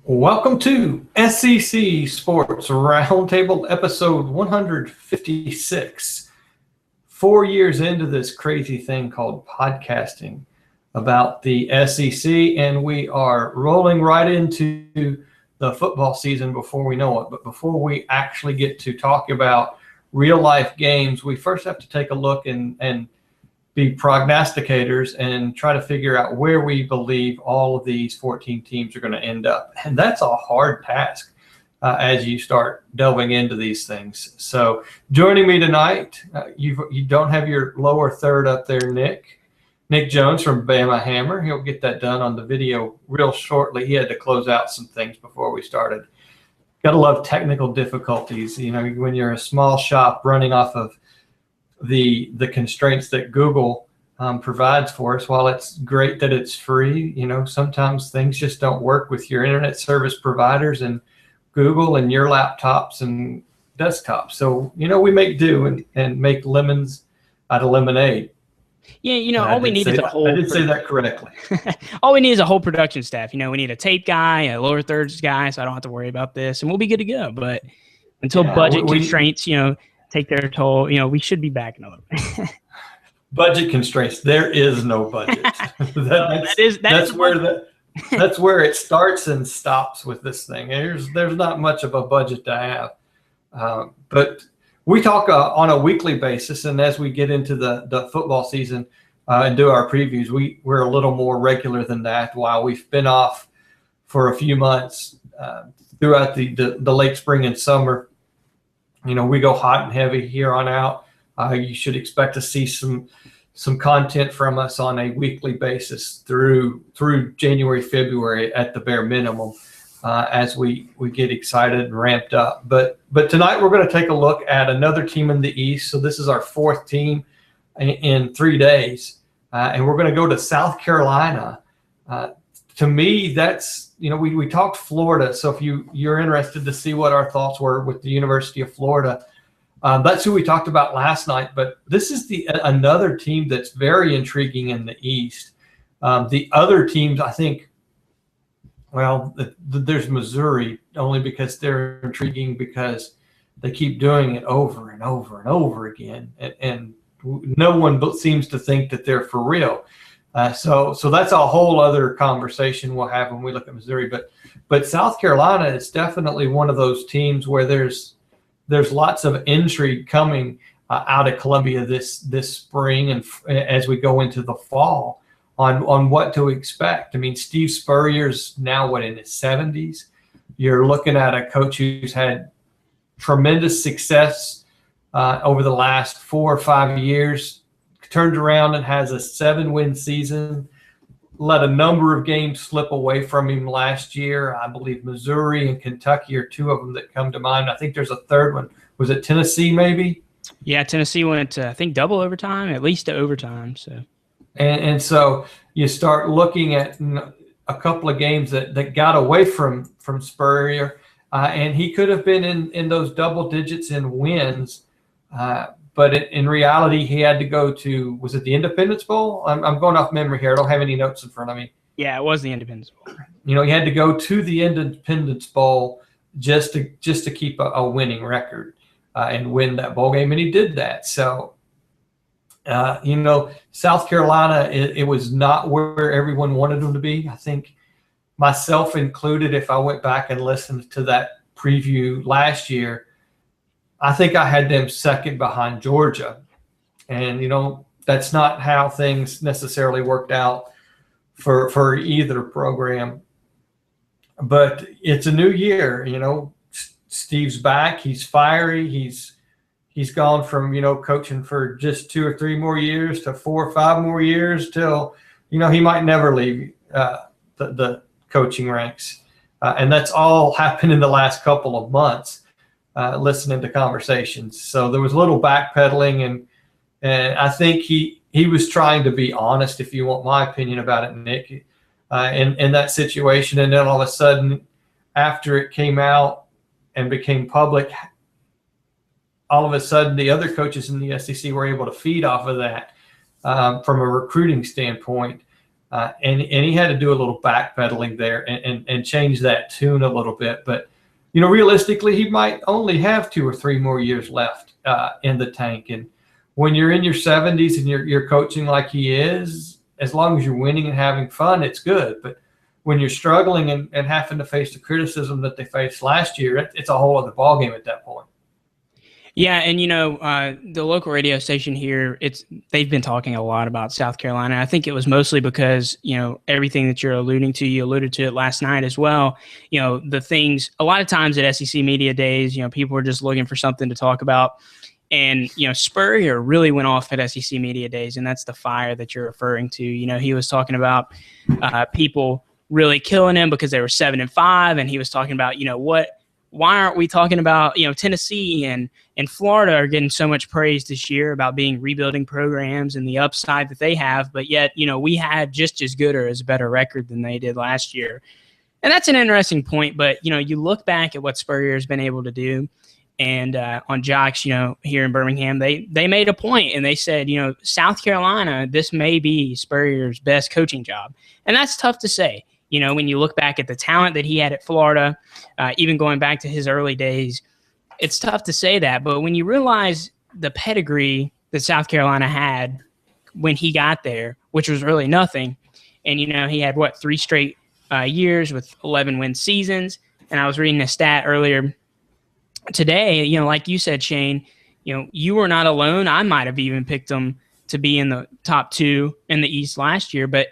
Welcome to SEC Sports Roundtable episode 156. 4 years into this crazy thing called podcasting about the SEC, and we are rolling right into the football season before we know it. But before we actually get to talk about real life games, we first have to take a look and be prognosticators and try to figure out where we believe all of these 14 teams are going to end up. And that's a hard task as you start delving into these things. So joining me tonight, you don't have your lower third up there, Nick Jones from Bama Hammer. He'll get that done on the video real shortly. He had to close out some things before we started. Got to love technical difficulties. You know, when you're a small shop running off of the constraints that Google provides for us. While it's great that it's free, you know, sometimes things just don't work with your internet service providers and Google and your laptops and desktops. So, you know, we make do and make lemons out of lemonade. Yeah, you know, all we need is a whole... I did say that correctly. All we need is a whole production staff. You know, we need a tape guy, a lower thirds guy, so I don't have to worry about this, and we'll be good to go. But until budget constraints, you know, take their toll, you know, we should be back in a little bit. Budget constraints. There is no budget. That's where it starts and stops with this thing. There's not much of a budget to have. But we talk on a weekly basis, and as we get into the football season and do our previews, we're a little more regular than that. While we've been off for a few months throughout the late spring and summer, you know, we go hot and heavy here on out. You should expect to see some content from us on a weekly basis through January, February at the bare minimum as we get excited and ramped up. But tonight we're going to take a look at another team in the East. So this is our fourth team in 3 days. And we're going to go to South Carolina. To me, that's, you know, we talked Florida. So if you're interested to see what our thoughts were with the University of Florida, that's who we talked about last night. But this is another team that's very intriguing in the East. The other teams, I think, well, there's Missouri, only because they're intriguing because they keep doing it over and over and over again. And no one seems to think that they're for real. So that's a whole other conversation we'll have when we look at Missouri. But South Carolina is definitely one of those teams where there's lots of intrigue coming out of Columbia this spring and as we go into the fall on what to expect. I mean, Steve Spurrier's now in his 70s. You're looking at a coach who's had tremendous success over the last 4 or 5 years. Turned around and has a 7-win season, let a number of games slip away from him last year. I believe Missouri and Kentucky are two of them that come to mind. I think there's a third one. Was it Tennessee maybe? Yeah, Tennessee went, I think, double overtime, at least to overtime. So, and so you start looking at a couple of games that got away from Spurrier, and he could have been in those double digits in wins. But in reality, he had to go to, was it the Independence Bowl? I'm going off memory here. I don't have any notes in front of me. Yeah, it was the Independence Bowl. You know, he had to go to the Independence Bowl just to keep a winning record and win that bowl game, and he did that. So, you know, South Carolina, it was not where everyone wanted them to be. I think myself included, if I went back and listened to that preview last year, I think I had them second behind Georgia. And, you know, that's not how things necessarily worked out for either program. But it's a new year, you know. Steve's back. He's fiery. He's gone from, you know, coaching for just 2 or 3 more years to 4 or 5 more years till, you know, he might never leave the coaching ranks. And that's all happened in the last couple of months. Listening to conversations. So there was a little backpedaling, and I think he was trying to be honest, if you want my opinion about it, Nick, in that situation. And then all of a sudden, after it came out and became public, all of a sudden the other coaches in the SEC were able to feed off of that from a recruiting standpoint. and he had to do a little backpedaling there and change that tune a little bit. But, you know, realistically, he might only have 2 or 3 more years left in the tank. And when you're in your 70s and you're coaching like he is, as long as you're winning and having fun, it's good. But when you're struggling and having to face the criticism that they faced last year, it's a whole other ballgame at that point. Yeah, and you know, the local radio station here, they've been talking a lot about South Carolina. I think it was mostly because, you know, everything that you're alluding to, you alluded to it last night as well. You know, the things, a lot of times at SEC Media Days, you know, people are just looking for something to talk about. And, you know, Spurrier really went off at SEC Media Days, and that's the fire that you're referring to. You know, he was talking about people really killing him because they were 7-5, and he was talking about, you know, why aren't we talking about, you know, Tennessee and Florida are getting so much praise this year about being rebuilding programs and the upside that they have, but yet, you know, we had just as good or as better record than they did last year. And that's an interesting point, but, you know, you look back at what Spurrier has been able to do, and on Jocks, you know, here in Birmingham, they made a point and they said, you know, South Carolina, this may be Spurrier's best coaching job. And that's tough to say. You know, when you look back at the talent that he had at Florida, even going back to his early days, it's tough to say that. But when you realize the pedigree that South Carolina had when he got there, which was really nothing, and, you know, he had, 3 straight years with 11-win seasons. And I was reading a stat earlier today, you know, like you said, Shane, you know, you were not alone. I might have even picked them to be in the top 2 in the East last year, but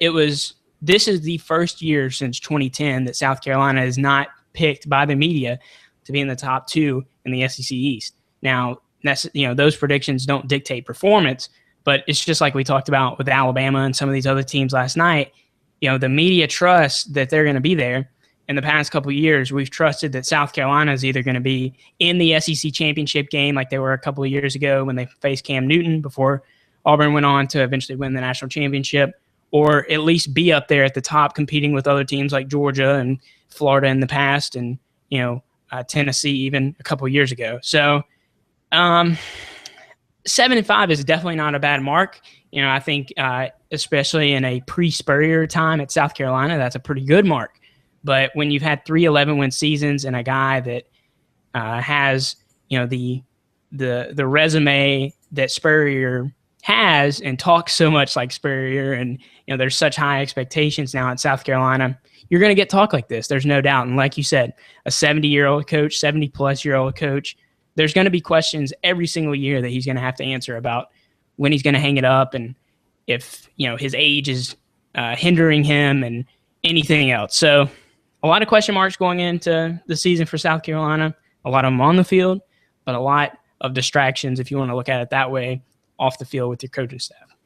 this is the first year since 2010 that South Carolina is not picked by the media to be in the top 2 in the SEC East. Now, that's, you know, those predictions don't dictate performance, but it's just like we talked about with Alabama and some of these other teams last night. You know, the media trusts that they're going to be there. In the past couple of years, we've trusted that South Carolina is either going to be in the SEC championship game like they were a couple of years ago when they faced Cam Newton before Auburn went on to eventually win the national championship, or at least be up there at the top competing with other teams like Georgia and Florida in the past and, you know, Tennessee even a couple of years ago. So 7-5 is definitely not a bad mark. You know, I think especially in a pre-Spurrier time at South Carolina, that's a pretty good mark. But when you've had 3 11-win seasons and a guy that has, you know, the resume that Spurrier has and talks so much like Spurrier, and, you know, there's such high expectations now at South Carolina, you're going to get talk like this. There's no doubt. And like you said, a 70-year-old coach, 70-plus-year-old coach, there's going to be questions every single year that he's going to have to answer about when he's going to hang it up and if, you know, his age is hindering him and anything else. So a lot of question marks going into the season for South Carolina, a lot of them on the field, but a lot of distractions, if you want to look at it that way, off the field with your coaching staff.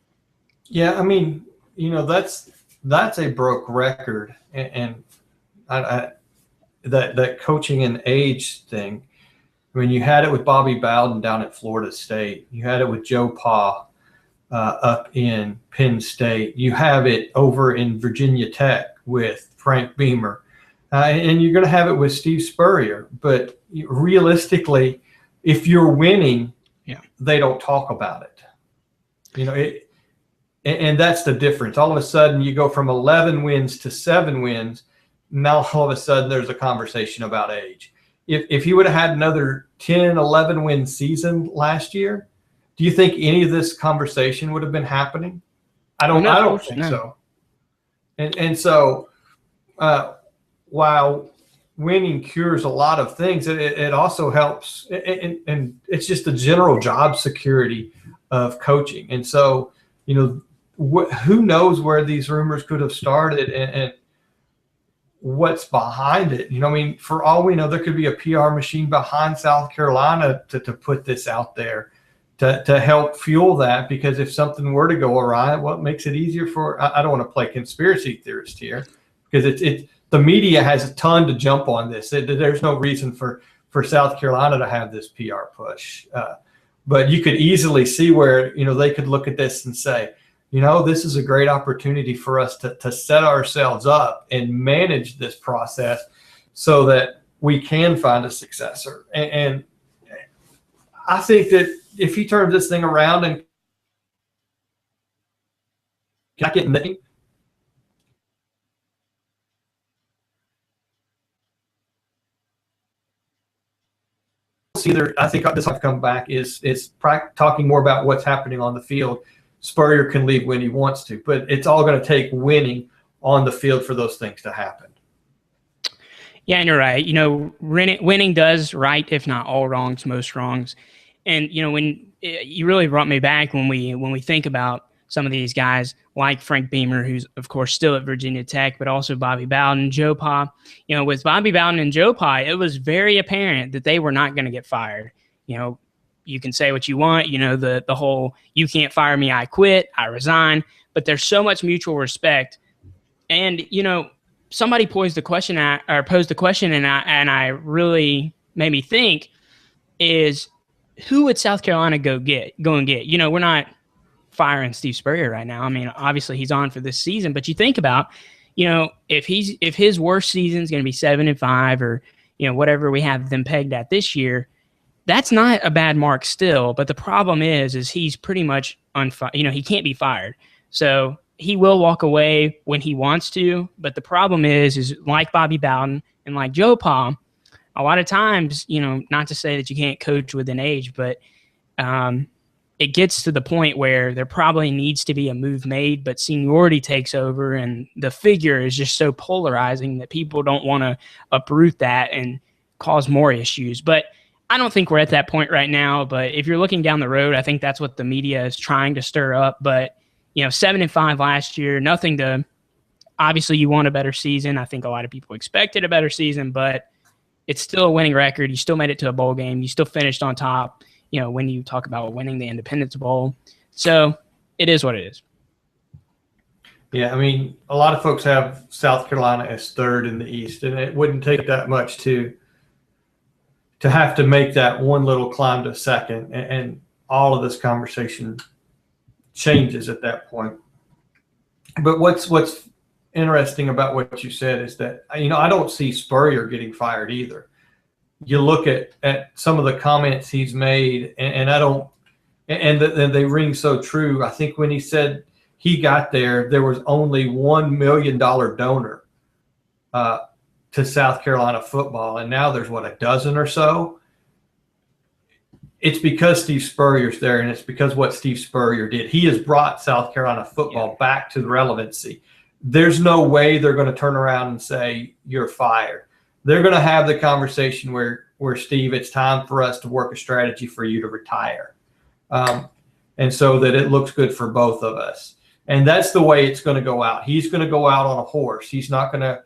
Yeah, I mean, you know, that's a broke record, and that coaching and age thing. I mean, you had it with Bobby Bowden down at Florida State. You had it with Joe Pa up in Penn State. You have it over in Virginia Tech with Frank Beamer. And you're going to have it with Steve Spurrier. But realistically, if you're winning, they don't talk about it. You know, and that's the difference. All of a sudden, you go from 11 wins to 7 wins. Now, all of a sudden, there's a conversation about age. If he would have had another 10, 11-win season last year, do you think any of this conversation would have been happening? I don't think so. And so while winning cures a lot of things, it also helps, and it's just the general job security of coaching. And so, you know, who knows where these rumors could have started and what's behind it. You know, I mean, for all we know, there could be a PR machine behind South Carolina to put this out there to help fuel that, because if something were to go awry, what makes it easier for, I don't want to play conspiracy theorist here, because the media has a ton to jump on this. There's no reason for South Carolina to have this PR push. But you could easily see where, you know, they could look at this and say, you know, this is a great opportunity for us to set ourselves up and manage this process so that we can find a successor. And I think that if he turns this thing around and I think this will come back is talking more about what's happening on the field. Spurrier can leave when he wants to, but it's all going to take winning on the field for those things to happen. Yeah, and you're right. Winning does right, if not all wrongs, most wrongs. And when you really brought me back when we think about some of these guys like Frank Beamer, who's of course still at Virginia Tech, but also Bobby Bowden, Joe Pa. With Bobby Bowden and Joe Pa, it was very apparent that they were not going to get fired. You can say what you want, the whole "you can't fire me, I quit, I resign," but there's so much mutual respect. And somebody posed the question, and I really made me think: is who would South Carolina go and get? We're not firing Steve Spurrier right now. I mean, obviously he's on for this season, but you think about, if his worst season is going to be 7-5 or whatever we have them pegged at this year, that's not a bad mark still. But the problem is he's pretty much he can't be fired. So he will walk away when he wants to. But the problem is like Bobby Bowden and like Joe Pa, a lot of times, not to say that you can't coach within age, but it gets to the point where there probably needs to be a move made, but seniority takes over and the figure is just so polarizing that people don't want to uproot that and cause more issues. But I don't think we're at that point right now. But if you're looking down the road, I think that's what the media is trying to stir up. But 7-5 last year, nothing to. Obviously, you want a better season. I think a lot of people expected a better season, but it's still a winning record. You still made it to a bowl game. You still finished on top. When you talk about winning the Independence Bowl, so it is what it is. Yeah, I mean, a lot of folks have South Carolina as third in the East, and it wouldn't take that much to have to make that one little climb to second, and all of this conversation changes at that point. But what's interesting about what you said is that, I don't see Spurrier getting fired either. You look at some of the comments he's made, and they ring so true. I think when he said he got there was only $1 million donor to South Carolina football, and now there's a dozen or so. It's because Steve Spurrier's there, and it's because what Steve Spurrier did. He has brought South Carolina football back to the relevancy. There's no way they're going to turn around and say you're fired. They're going to have the conversation where Steve, it's time for us to work a strategy for you to retire, and so that it looks good for both of us. And that's the way it's going to go out. He's going to go out on a horse. He's not going to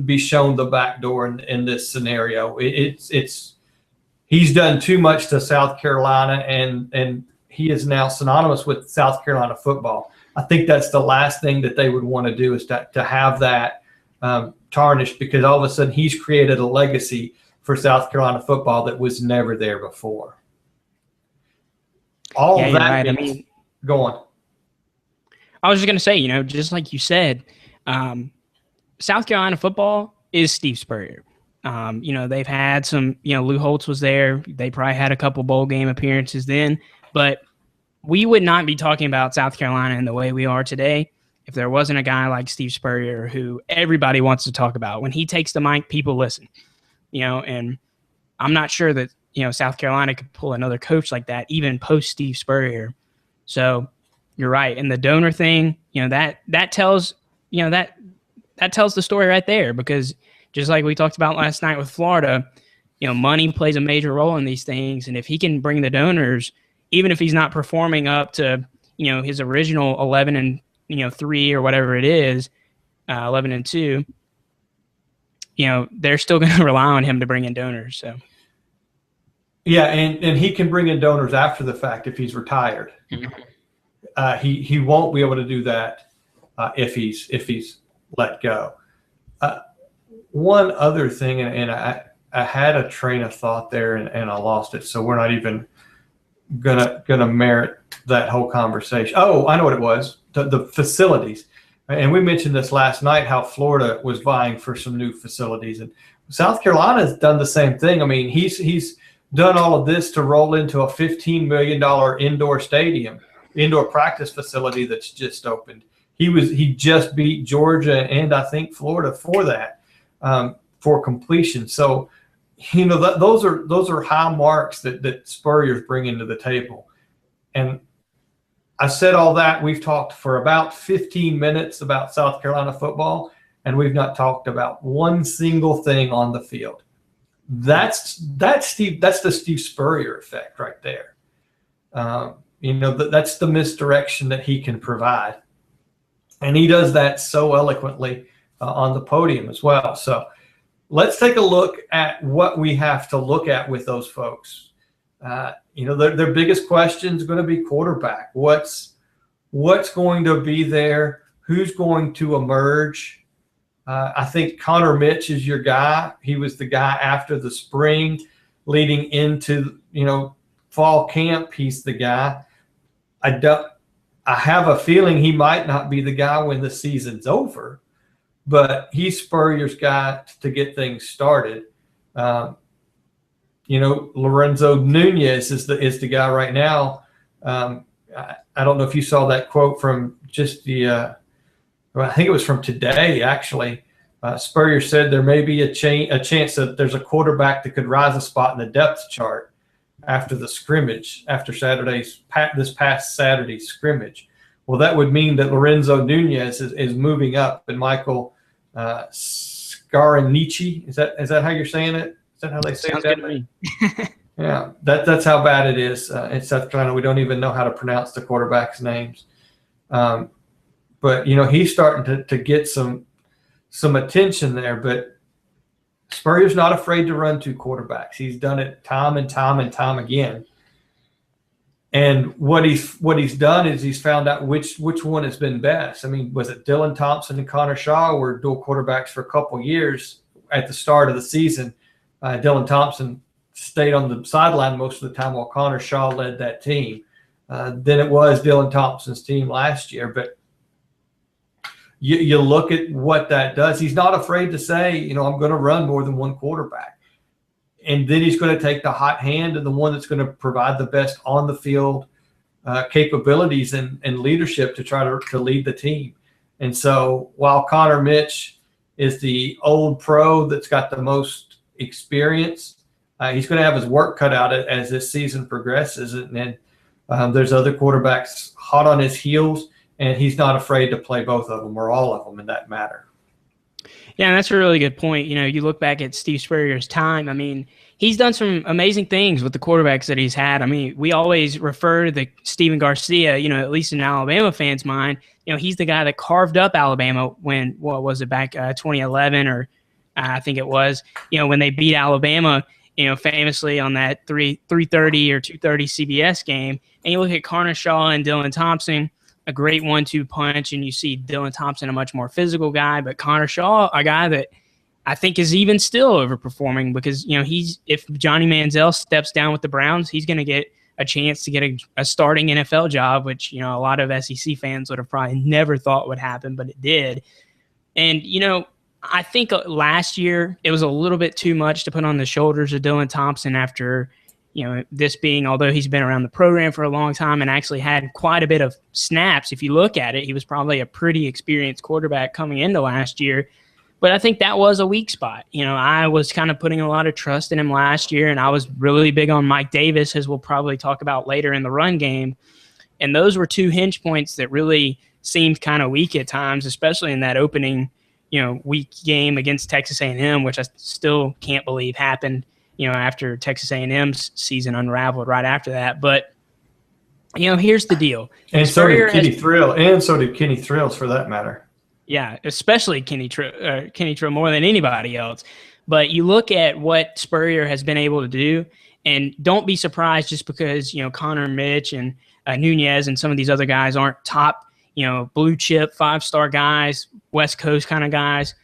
be shown the back door in this scenario. He's done too much to South Carolina, and he is now synonymous with South Carolina football. I think that's the last thing that they would want to do is to have that tarnished, because all of a sudden he's created a legacy for South Carolina football that was never there before. All of that. Right. Go on. I was just going to say, just like you said, South Carolina football is Steve Spurrier. They've had some, Lou Holtz was there. They probably had a couple bowl game appearances then, but we would not be talking about South Carolina in the way we are today if there wasn't a guy like Steve Spurrier who everybody wants to talk about. When he takes the mic, people listen, and I'm not sure that, South Carolina could pull another coach like that, even post Steve Spurrier. So you're right. And the donor thing, that tells, that tells the story right there, because just like we talked about last night with Florida, money plays a major role in these things. And if he can bring the donors, even if he's not performing up to, his original 11-3 or whatever it is, 11-2, they're still going to rely on him to bring in donors. So. Yeah. And he can bring in donors after the fact if he's retired. Mm-hmm. He won't be able to do that if he's let go. One other thing, and I had a train of thought there and I lost it, so we're not even gonna merit that whole conversation. Oh, I know what it was. The facilities, and we mentioned this last night, how Florida was vying for some new facilities, and South Carolina has done the same thing. I mean, he's done all of this to roll into a $15 million indoor practice facility that's just opened. He just beat Georgia and I think Florida for that, for completion. So, those are high marks that Spurrier's bringing to the table. And I said all that. We've talked for about 15 minutes about South Carolina football, and we've not talked about one single thing on the field. That's the Steve Spurrier effect right there. That's the misdirection that he can provide, and he does that so eloquently on the podium as well. So let's take a look at what we have to look at with those folks. Their biggest question is going to be quarterback. What's going to be there? Who's going to emerge? I think Connor Mitch is your guy. He was the guy after the spring leading into, fall camp. He's the guy. I have a feeling he might not be the guy when the season's over, but he's Spurrier's guy to get things started. Lorenzo Nunez is the guy right now. I don't know if you saw that quote from just I think it was from today, actually. Spurrier said there may be a chance that there's a quarterback that could rise a spot in the depth chart after the scrimmage, after this past Saturday's scrimmage. Well, that would mean that Lorenzo Nunez is moving up, and Michael Scaranici, is that how you're saying it? Is that how they say it? Sounds good to me. Yeah, that's how bad it is in South Carolina. We don't even know how to pronounce the quarterbacks' names. But he's starting to get some attention there. But Spurrier's not afraid to run two quarterbacks. He's done it time and time and time again. And what he's done is he's found out which one has been best. I mean, was it Dylan Thompson and Connor Shaw were dual quarterbacks for a couple years at the start of the season? Dylan Thompson stayed on the sideline most of the time while Connor Shaw led that team. Then it was Dylan Thompson's team last year. But you look at what that does. He's not afraid to say, I'm going to run more than one quarterback. And then he's going to take the hot hand and the one that's going to provide the best on the field capabilities and leadership to try to lead the team. And so while Connor Mitch is the old pro that's got the most experience, he's going to have his work cut out as this season progresses. And then there's other quarterbacks hot on his heels, and he's not afraid to play both of them or all of them in that matter. Yeah, that's a really good point. You look back at Steve Spurrier's time. I mean, he's done some amazing things with the quarterbacks that he's had. I mean, we always refer to the Stephen Garcia, at least in Alabama fans' mind. He's the guy that carved up Alabama when, what was it, back 2011 or I think it was, when they beat Alabama, famously on that 3:30 or 2:30 CBS game. And you look at Connor Shaw and Dylan Thompson, a great 1-2 punch, and you see Dylan Thompson, a much more physical guy, but Connor Shaw, a guy that I think is even still overperforming because, if Johnny Manziel steps down with the Browns, he's going to get a chance to get a starting NFL job, which, a lot of SEC fans would have probably never thought would happen, but it did. And, I think last year it was a little bit too much to put on the shoulders of Dylan Thompson after, this being, although he's been around the program for a long time and actually had quite a bit of snaps. If you look at it, he was probably a pretty experienced quarterback coming into last year. But I think that was a weak spot. I was kind of putting a lot of trust in him last year, and I was really big on Mike Davis, as we'll probably talk about later in the run game. And those were two hinge points that really seemed kind of weak at times, especially in that opening week game against Texas A&M, which I still can't believe happened, after Texas A&M's season unraveled right after that. But, here's the deal. And so did Kenny Thrill, and so did Kenny Thrills for that matter. Yeah, especially Kenny Trill more than anybody else. But you look at what Spurrier has been able to do, and don't be surprised just because, Connor Mitch and Nunez and some of these other guys aren't top, blue chip, 5-star guys, West Coast kind of guys.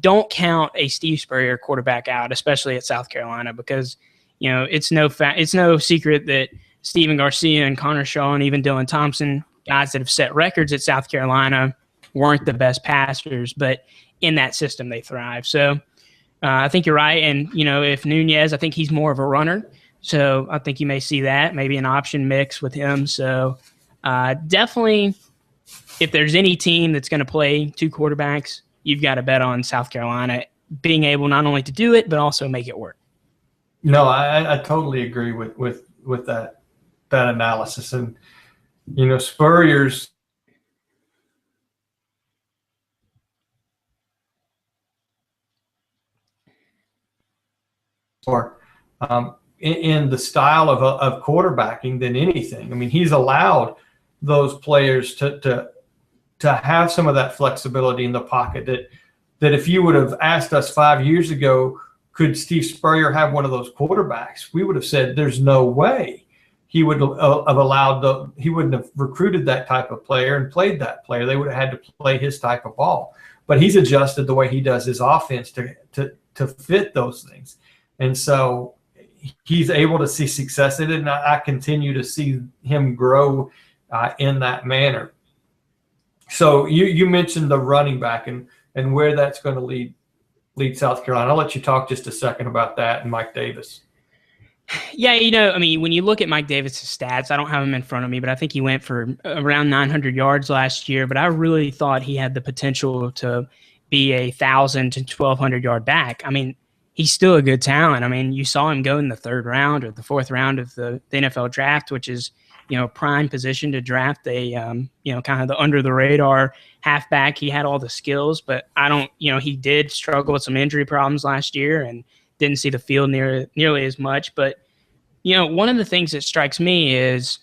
Don't count a Steve Spurrier quarterback out, especially at South Carolina, because, it's no secret that Stephen Garcia and Connor Shaw and even Dylan Thompson, guys that have set records at South Carolina, weren't the best passers, but in that system they thrive. So I think you're right. And, if Nunez, I think he's more of a runner. So I think you may see that, maybe an option mix with him. So definitely, if there's any team that's going to play two quarterbacks, you've got to bet on South Carolina being able not only to do it, but also make it work. No, I totally agree with that analysis. And, Spurrier's in the style of quarterbacking than anything. I mean, he's allowed those players to have some of that flexibility in the pocket that if you would have asked us 5 years ago, could Steve Spurrier have one of those quarterbacks? We would have said there's no way he would have he wouldn't have recruited that type of player and played that player. They would have had to play his type of ball. But he's adjusted the way he does his offense to fit those things. And so he's able to see success in it, and I continue to see him grow in that manner. So you mentioned the running back and where that's going to lead South Carolina. I'll let you talk just a second about that and Mike Davis. Yeah, I mean, when you look at Mike Davis' stats, I don't have him in front of me, but I think he went for around 900 yards last year. But I really thought he had the potential to be a 1,000 to 1,200 yard back. I mean, he's still a good talent. I mean, you saw him go in the 3rd round or the 4th round of the NFL draft, which is, prime position to draft a, kind of the under the radar halfback. He had all the skills, but he did struggle with some injury problems last year and didn't see the field nearly as much. But, one of the things that strikes me is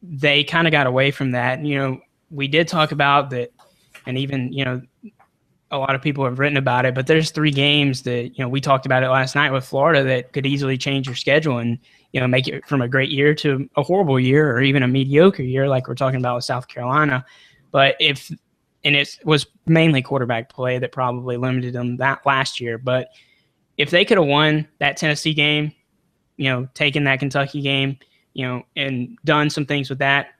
they kind of got away from that. We did talk about that, and even, a lot of people have written about it, but there's 3 games that, we talked about it last night with Florida that could easily change your schedule and, make it from a great year to a horrible year or even a mediocre year like we're talking about with South Carolina. But it was mainly quarterback play that probably limited them that last year. But if they could have won that Tennessee game, taken that Kentucky game, and done some things with that,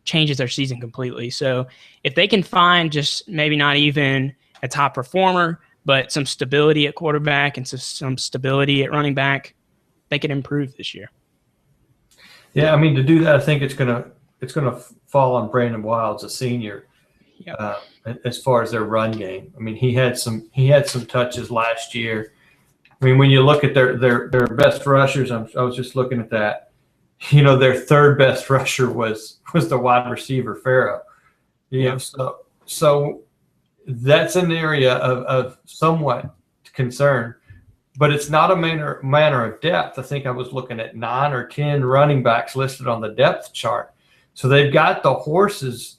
changes their season completely. So if they can find just maybe not even a top performer, but some stability at quarterback and some stability at running back, they could improve this year. Yeah, I mean, to do that, I think it's gonna fall on Brandon Wilds, a senior, as far as their run game. I mean, he had some touches last year. I mean, when you look at their best rushers, I was just looking at that. Their 3rd best rusher was the wide receiver Farrow. So that's an area of somewhat concern, but it's not a manner of depth. I think I was looking at 9 or 10 running backs listed on the depth chart. So they've got the horses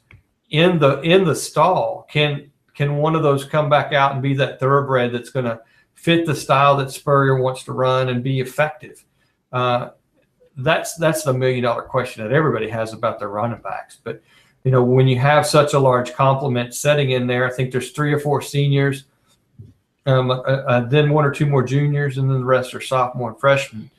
in the stall. Can one of those come back out and be that thoroughbred that's going to fit the style that Spurrier wants to run and be effective? That's the $1 million question that everybody has about their running backs. But when you have such a large complement setting in there, I think there's 3 or 4 seniors, then 1 or 2 more juniors, and then the rest are sophomore and freshmen.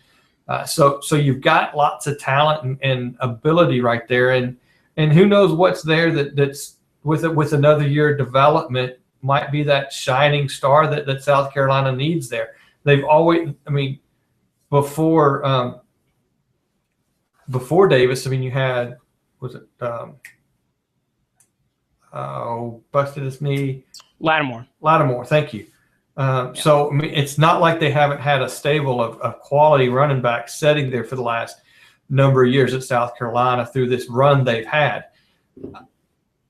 So you've got lots of talent and ability right there, and who knows what's there that's with another year of development might be that shining star that South Carolina needs there. They've always, I mean, before Davis, I mean, you had, busted his knee. Lattimore, thank you. So, I mean, it's not like they haven't had a stable of quality running backs sitting there for the last number of years at South Carolina through this run they've had.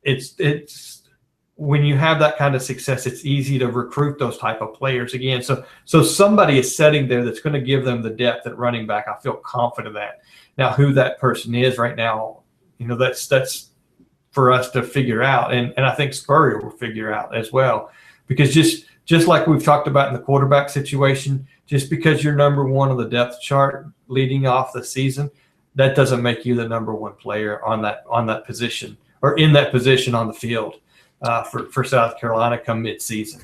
It's when you have that kind of success, it's easy to recruit those type of players again. So somebody is sitting there that's going to give them the depth at running back. I feel confident that. Now, who that person is right now, that's for us to figure out, and I think Spurrier will figure out as well, because just like we've talked about in the quarterback situation, just because you're number 1 on the depth chart leading off the season, that doesn't make you the number 1 player on that position or in that position on the field for South Carolina come mid-season.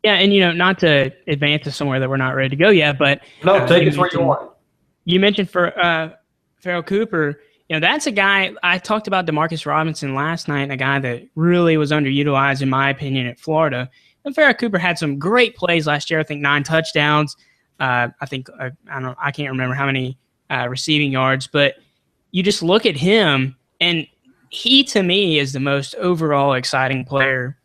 Yeah, and not to advance to somewhere that we're not ready to go yet, but no, take us where you want. You mentioned for Farrell Cooper. That's a guy. I talked about Demarcus Robinson last night, a guy that really was underutilized, in my opinion, at Florida. And Farrell Cooper had some great plays last year. I think 9 touchdowns. I can't remember how many receiving yards, but you just look at him, and he, to me, is the most overall exciting player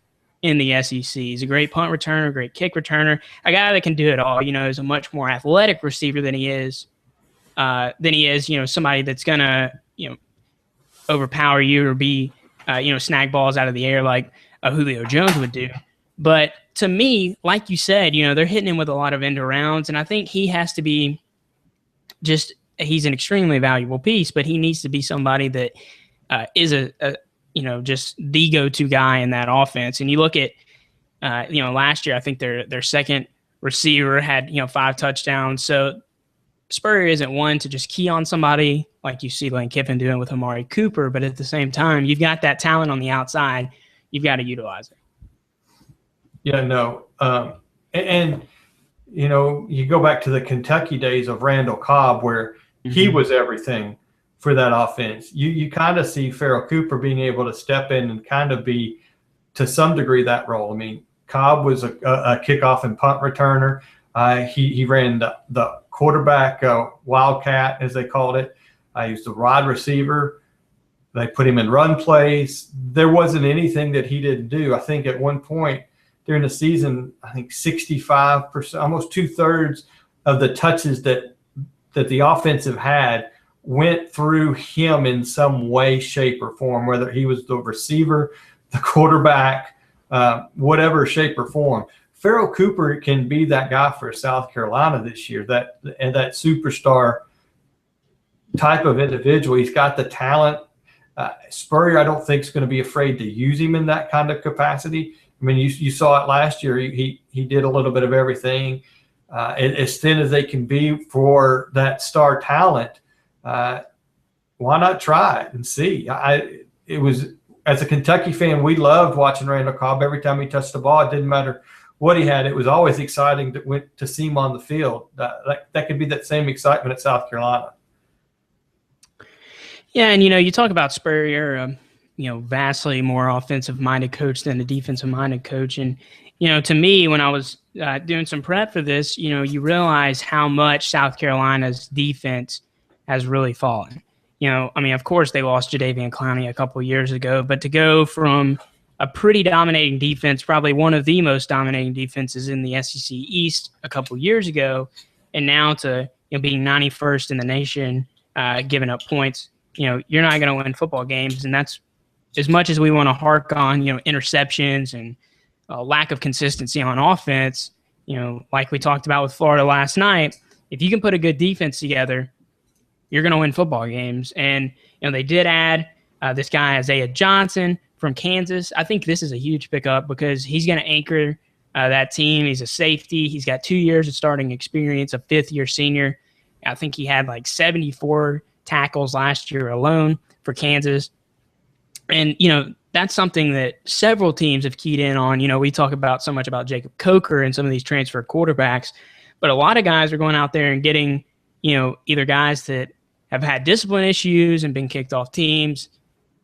in the SEC. He's a great punt returner, great kick returner, a guy that can do it all. Is a much more athletic receiver than he is, somebody that's gonna, overpower you or be, snag balls out of the air like Julio Jones would do. But to me, like you said, they're hitting him with a lot of end arounds, and I think he has to be he's an extremely valuable piece, but he needs to be somebody that is just the go-to guy in that offense. And you look at, last year, I think their second receiver had, 5 touchdowns. So Spurrier isn't one to just key on somebody like you see Lane Kiffin doing with Amari Cooper, but at the same time, you've got that talent on the outside. You've got to utilize it. Yeah, no. And you go back to the Kentucky days of Randall Cobb where he was everything for that offense. You kind of see Farrell Cooper being able to step in and kind of be, to some degree, that role. I mean, Cobb was a kickoff and punt returner. He ran the quarterback wildcat, as they called it. He was the wide receiver. They put him in run plays. There wasn't anything that he didn't do. I think at one point during the season, 65%, almost 2/3 of the touches that the offensive had went through him in some way, shape, or form, whether he was the receiver, the quarterback, whatever shape or form. Farrell Cooper can be that guy for South Carolina this year, that superstar type of individual. He's got the talent. Spurrier, I don't think, is going to be afraid to use him in that kind of capacity. I mean, you saw it last year. He did a little bit of everything. As thin as they can be for that star talent, why not try it and see? It was, as a Kentucky fan, we loved watching Randall Cobb. Every time he touched the ball, it didn't matter what he had. It was always exciting to see him on the field. That could be that same excitement at South Carolina. Yeah, and you talk about Spurrier, vastly more offensive-minded coach than a defensive-minded coach. And, to me, when I was doing some prep for this, you realize how much South Carolina's defense has really fallen. Of course, they lost Jadeveon Clowney a couple of years ago, but to go from a pretty dominating defense, probably one of the most dominating defenses in the SEC East a couple of years ago, and now to being 91st in the nation, giving up points, you're not going to win football games. And that's, as much as we want to hark on, interceptions and lack of consistency on offense, like we talked about with Florida last night, if you can put a good defense together, you're going to win football games. And, they did add this guy, Isaiah Johnson from Kansas. I think this is a huge pickup because he's going to anchor that team. He's a safety. He's got 2 years of starting experience, a fifth-year senior. I think he had like 74 tackles last year alone for Kansas. And, that's something that several teams have keyed in on. We talk about so much about Jacob Coker and some of these transfer quarterbacks, but a lot of guys are going out there and getting, either guys that have had discipline issues and been kicked off teams,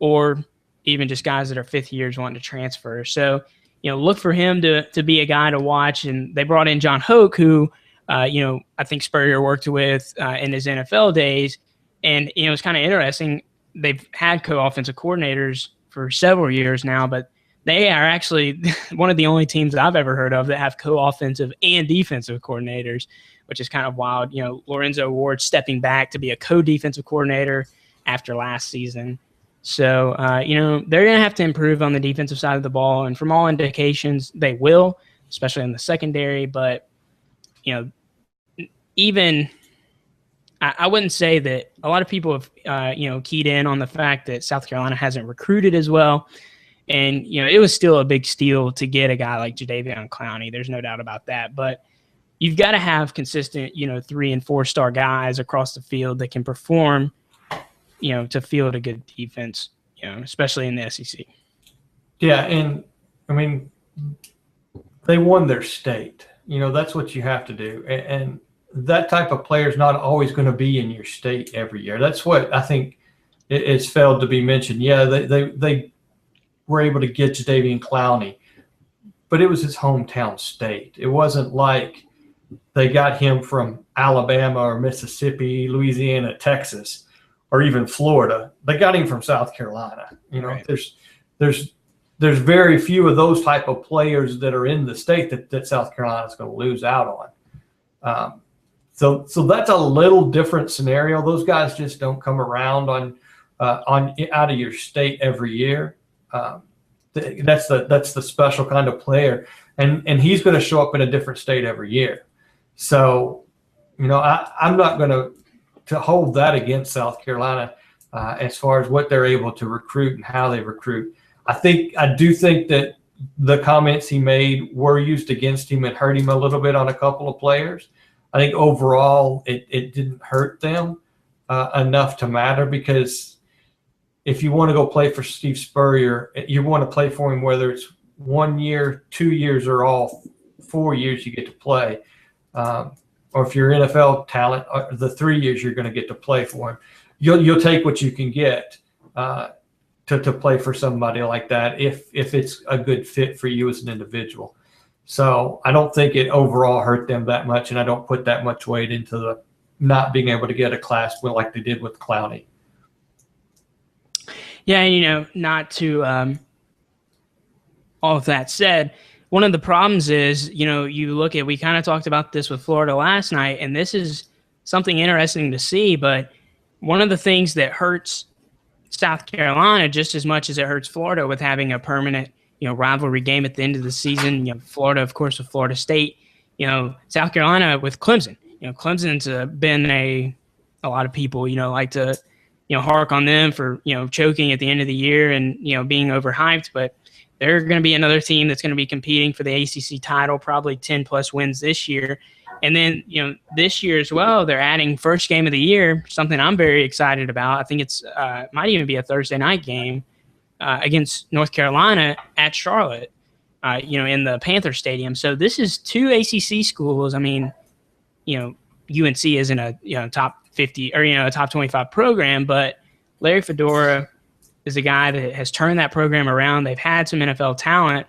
or even just guys that are fifth years wanting to transfer. So, look for him to be a guy to watch. And they brought in John Hoke, who, I think Spurrier worked with in his NFL days. And, it's kind of interesting. They've had co-offensive coordinators for several years now, but they are actually one of the only teams I've ever heard of that have co-offensive and defensive coordinators, which is kind of wild. Lorenzo Ward stepping back to be a co-defensive coordinator after last season. So, they're going to have to improve on the defensive side of the ball. And from all indications, they will, especially in the secondary. But, even I wouldn't say that a lot of people have, keyed in on the fact that South Carolina hasn't recruited as well. And, it was still a big steal to get a guy like Jadeveon Clowney. There's no doubt about that. But you've got to have consistent, 3- and 4-star guys across the field that can perform, to field a good defense, especially in the SEC. Yeah, and, they won their state. That's what you have to do. And that type of player is not always going to be in your state every year. That's what I think it's failed to be mentioned. Yeah, they were able to get Jadeveon Clowney, but it was his hometown state. It wasn't like they got him from Alabama or Mississippi, Louisiana, Texas, or even Florida. They got him from South Carolina. Right. There's there's very few of those type of players that are in the state that South Carolina is going to lose out on. So that's a little different scenario. Those guys just don't come around on out of your state every year. That's the special kind of player, and he's going to show up in a different state every year. So, I'm not going to hold that against South Carolina as far as what they're able to recruit and how they recruit. I do think that the comments he made were used against him and hurt him a little bit on a couple of players. I think overall it didn't hurt them enough to matter, because if you want to go play for Steve Spurrier, you want to play for him whether it's 1 year, 2 years, or all 4 years you get to play. Or if you're NFL talent, the 3 years you're going to get to play for him. You'll take what you can get to play for somebody like that if it's a good fit for you as an individual. So I don't think it overall hurt them that much, and I don't put that much weight into the not being able to get a class like they did with Clowney. Yeah, not to all of that said, one of the problems is, you look at, we kind of talked about this with Florida last night, and this is something interesting to see, but one of the things that hurts South Carolina just as much as it hurts Florida with having a permanent rivalry game at the end of the season. Florida, of course, with Florida State. South Carolina with Clemson. Clemson's been a lot of people like to hark on them for choking at the end of the year and being overhyped, but they're going to be another team that's going to be competing for the ACC title, probably 10+ wins this year. And then this year as well, they're adding first game of the year, something I'm very excited about. I think it's might even be a Thursday night game. Against North Carolina at Charlotte, in the Panther Stadium. So this is 2 ACC schools. I mean, UNC isn't a top 50 or a top 25 program, but Larry Fedora is a guy that has turned that program around. They've had some NFL talent.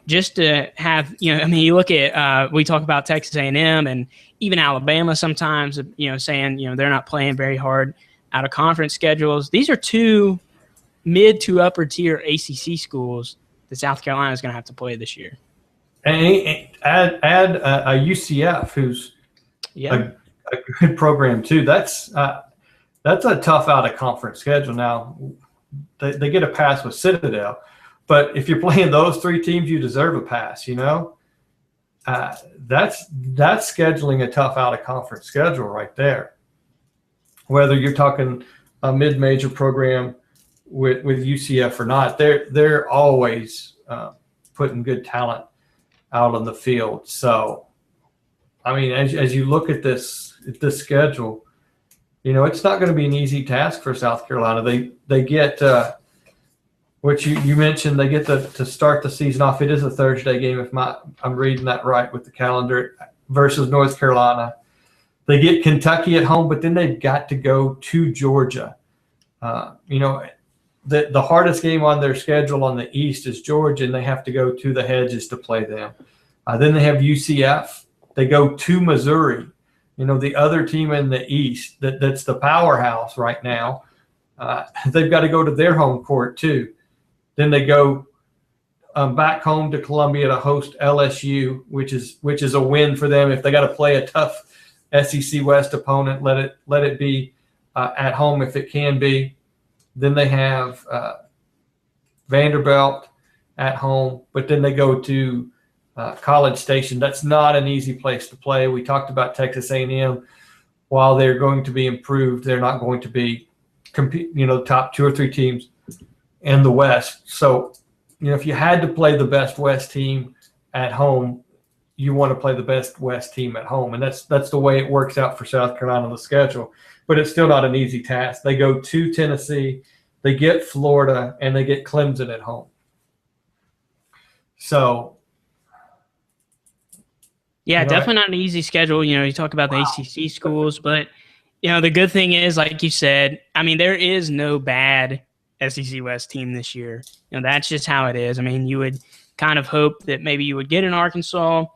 Just to have, you look at we talk about Texas A&M and even Alabama sometimes, saying they're not playing very hard out of conference schedules. These are 2 mid to upper tier ACC schools that South Carolina is going to have to play this year. And add a UCF, who's a good program too. That's a tough out of conference schedule. Now they get a pass with Citadel, but if you're playing those 3 teams, you deserve a pass. That's scheduling a tough out of conference schedule right there. Whether you're talking a mid-major program with UCF or not, they're always putting good talent out on the field. So, I mean, as you look at this schedule, it's not going to be an easy task for South Carolina. They get which you mentioned, they get to start the season off. It is a Thursday game, if I'm reading that right with the calendar, versus North Carolina. They get Kentucky at home, but then they've got to go to Georgia. The hardest game on their schedule on the East is Georgia, and they have to go to the Hedges to play them. Then they have UCF. They go to Missouri, the other team in the East that's the powerhouse right now. They've got to go to their home court too. Then they go back home to Columbia to host LSU, which is a win for them. If they got to play a tough SEC West opponent, let it be at home if it can be. Then they have Vanderbilt at home, but then they go to College Station. That's not an easy place to play. We talked about Texas A&M. While they're going to be improved, they're not going to be top 2 or 3 teams in the West. So, if you had to play the best West team at home, you want to play the best West team at home, and that's the way it works out for South Carolina on the schedule. But it's still not an easy task. They go to Tennessee, they get Florida, and they get Clemson at home. So, definitely not an easy schedule. You talk about the ACC schools, but the good thing is, like you said, I mean, there is no bad SEC West team this year. That's just how it is. I mean, you would kind of hope that maybe you would get an Arkansas.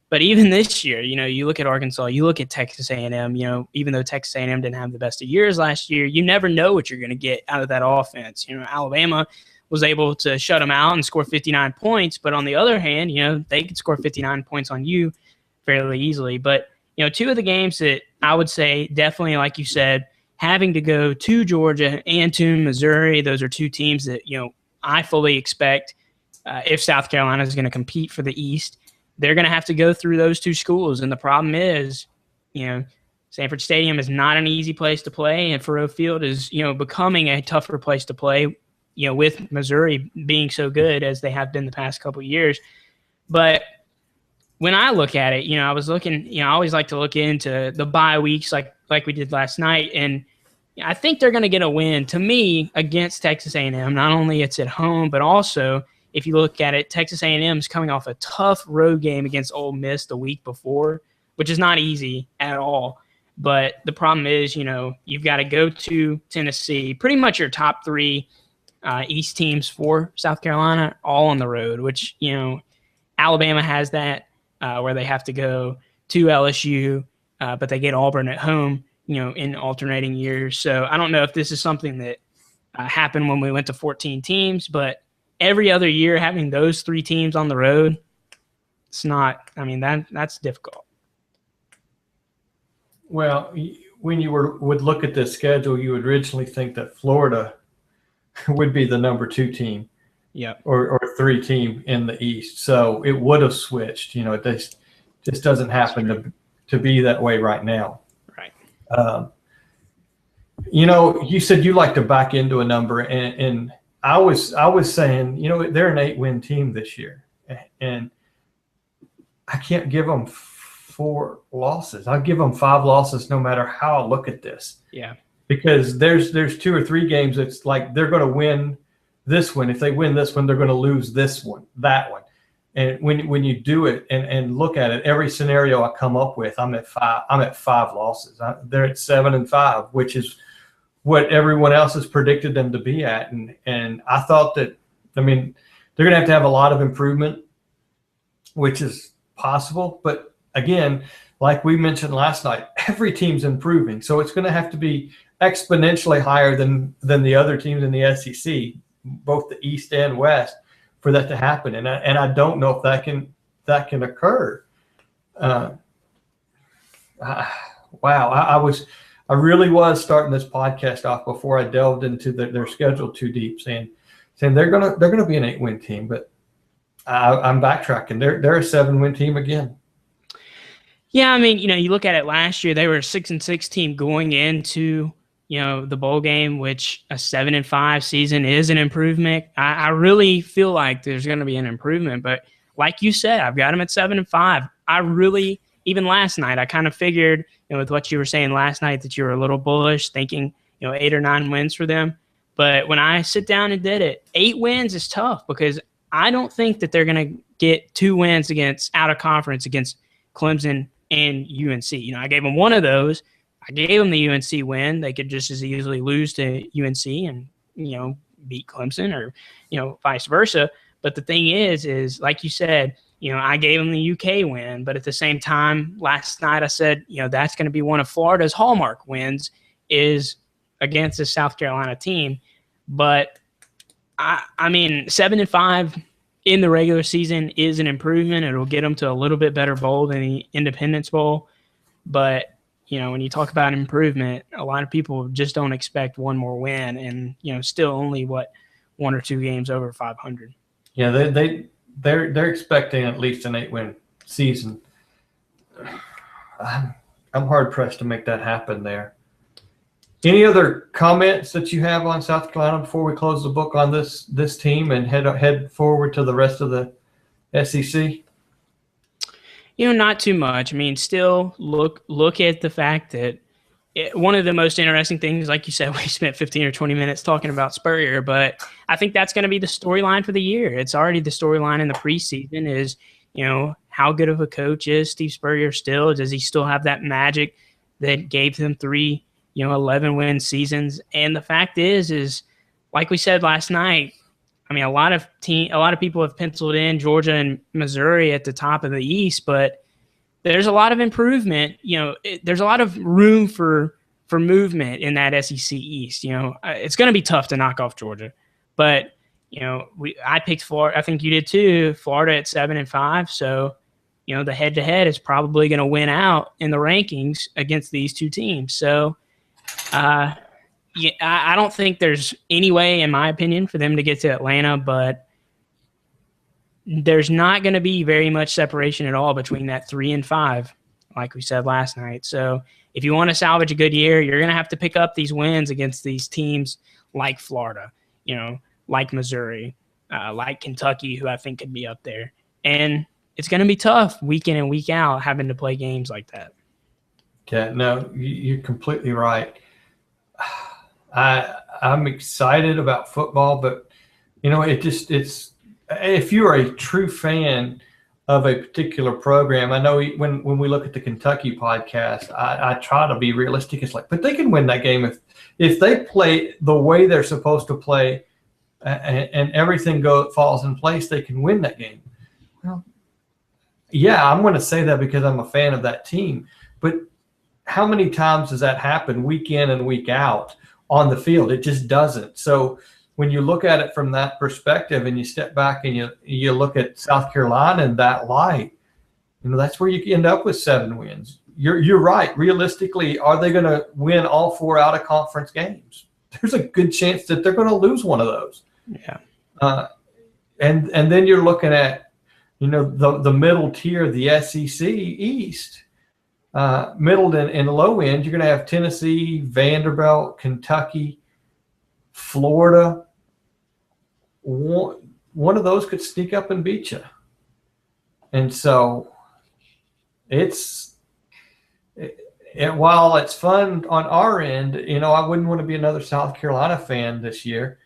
But even this year, you look at Arkansas, you look at Texas A&M, even though Texas A&M didn't have the best of years last year, you never know what you're going to get out of that offense. Alabama was able to shut them out and score 59 points. But on the other hand, they could score 59 points on you fairly easily. But, two of the games that I would say definitely, like you said, having to go to Georgia and to Missouri, those are two teams that, I fully expect if South Carolina is going to compete for the East, they're going to have to go through those two schools. And the problem is, Sanford Stadium is not an easy place to play, and Faurot Field is, becoming a tougher place to play, with Missouri being so good as they have been the past couple of years. But when I look at it, I was looking, I always like to look into the bye weeks like we did last night, and I think they're going to get a win, to me, against Texas A&M. Not only it's at home, but also if you look at it, Texas A&M is coming off a tough road game against Ole Miss the week before, which is not easy at all. But the problem is, you've got to go to Tennessee. Pretty much your top three East teams for South Carolina all on the road, which, Alabama has that where they have to go to LSU, but they get Auburn at home, in alternating years. So I don't know if this is something that happened when we went to 14 teams, but every other year having those three teams on the road, it's not, that's difficult. Well, when you would look at this schedule, you would originally think that Florida would be the number 2 team, or 3 team in the East. So it would have switched. It just doesn't happen to be that way right now. Right. You said you like to back into a number, and I was saying, they're an 8-win team this year, and I can't give them 4 losses. I'll give them 5 losses no matter how I look at this. Yeah. Because there's 2 or 3 games that's like they're going to win this one. If they win this one, they're going to lose this one, that one. And when you do it and look at it, every scenario I come up with, I'm at 5 losses. They're at 7-5, which is what everyone else has predicted them to be at. And I thought that, they're going to have a lot of improvement, which is possible. But again, like we mentioned last night, every team's improving. So it's going to have to be exponentially higher than the other teams in the SEC, both the East and West, for that to happen. And I don't know if that can occur. Wow. I really was starting this podcast off before I delved into their schedule too deep, saying they're gonna be an 8-win team, but I'm backtracking. They're a 7-win team again. Yeah, you look at it last year, they were a 6-6 team going into, the bowl game, which a 7-5 season is an improvement. I really feel like there's going to be an improvement, but like you said, I've got them at 7-5. I really, even last night, I kind of figured, with what you were saying last night, that you were a little bullish, thinking, 8 or 9 wins for them. But when I sit down and did it, 8 wins is tough because I don't think that they're going to get 2 wins out of conference against Clemson and UNC. I gave them one of those. I gave them the UNC win. They could just as easily lose to UNC and, beat Clemson or, vice versa. But the thing is like you said, I gave them the UK win, but at the same time, last night I said, that's going to be one of Florida's hallmark wins is against the South Carolina team. But 7-5 in the regular season is an improvement. It'll get them to a little bit better bowl than the Independence Bowl. But, when you talk about improvement, a lot of people just don't expect one more win and, still only 1 or 2 games over 500. Yeah, they're expecting at least an 8-win season. I'm hard pressed to make that happen there. Any other comments that you have on South Carolina before we close the book on this team and head forward to the rest of the SEC? Not too much. Still look at the fact that one of the most interesting things, like you said, we spent 15 or 20 minutes talking about Spurrier, but I think that's going to be the storyline for the year. It's already the storyline in the preseason is, how good of a coach is Steve Spurrier still? Does he still have that magic that gave him 3, 11-win seasons? And the fact is like we said last night, a lot of people have penciled in Georgia and Missouri at the top of the East, but there's a lot of improvement. There's a lot of room for movement in that SEC East. It's going to be tough to knock off Georgia, but I picked Florida. I think you did too. Florida at 7-5. So, the head-to-head is probably going to win out in the rankings against these two teams. So, I don't think there's any way, in my opinion, for them to get to Atlanta, but there's not going to be very much separation at all between that 3 and 5, like we said last night. So if you want to salvage a good year, you're going to have to pick up these wins against these teams like Florida, like Missouri, like Kentucky, who I think could be up there. And it's going to be tough week in and week out having to play games like that. Yeah, no, you're completely right. I'm excited about football, but it's if you're a true fan of a particular program, I know when we look at the Kentucky podcast, I try to be realistic. It's like, but they can win that game if they play the way they're supposed to play, and everything falls in place. They can win that game. Well, yeah, I'm going to say that because I'm a fan of that team, but how many times does that happen week in and week out on the field? It just doesn't. So when you look at it from that perspective and you step back and you look at South Carolina in that light, that's where you end up with 7 wins. You're right. Realistically, are they going to win all 4 out of conference games? There's a good chance that they're going to lose one of those. Yeah. And then you're looking at, the middle tier, the SEC East. Middle and low end, you're going to have Tennessee, Vanderbilt, Kentucky, Florida. One of those could sneak up and beat you. And so while it's fun on our end, I wouldn't want to be another South Carolina fan this year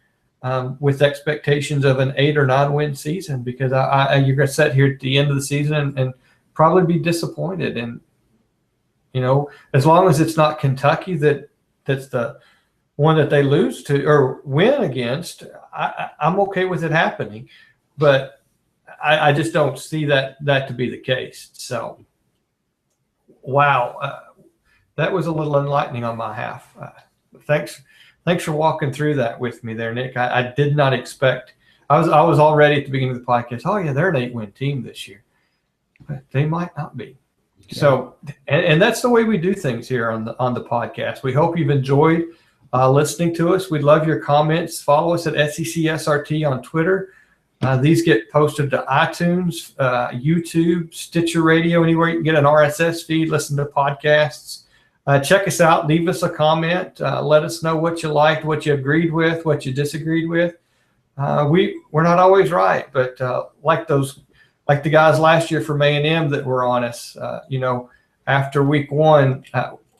with expectations of an 8 or 9 win season, because you're going to sit here at the end of the season and probably be disappointed. And as long as it's not Kentucky that's the one that they lose to or win against, I'm okay with it happening. But I just don't see that to be the case. So, wow, that was a little enlightening on my half. Thanks for walking through that with me there, Nick. I did not expect. I was already at the beginning of the podcast. Oh yeah, they're an 8-win team this year, but they might not be. Yeah. So, and that's the way we do things here on the podcast. We hope you've enjoyed listening to us. We'd love your comments. Follow us at SECSRT on Twitter. These get posted to iTunes, YouTube, Stitcher Radio, anywhere you can get an RSS feed, listen to podcasts. Check us out. Leave us a comment. Let us know what you liked, what you agreed with, what you disagreed with. We're not always right, but like the guys last year from A&M that were on us, after week 1,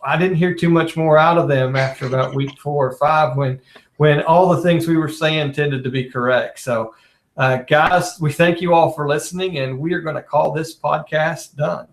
I didn't hear too much more out of them after about week 4 or 5 when all the things we were saying tended to be correct. So, guys, we thank you all for listening, and we are going to call this podcast done.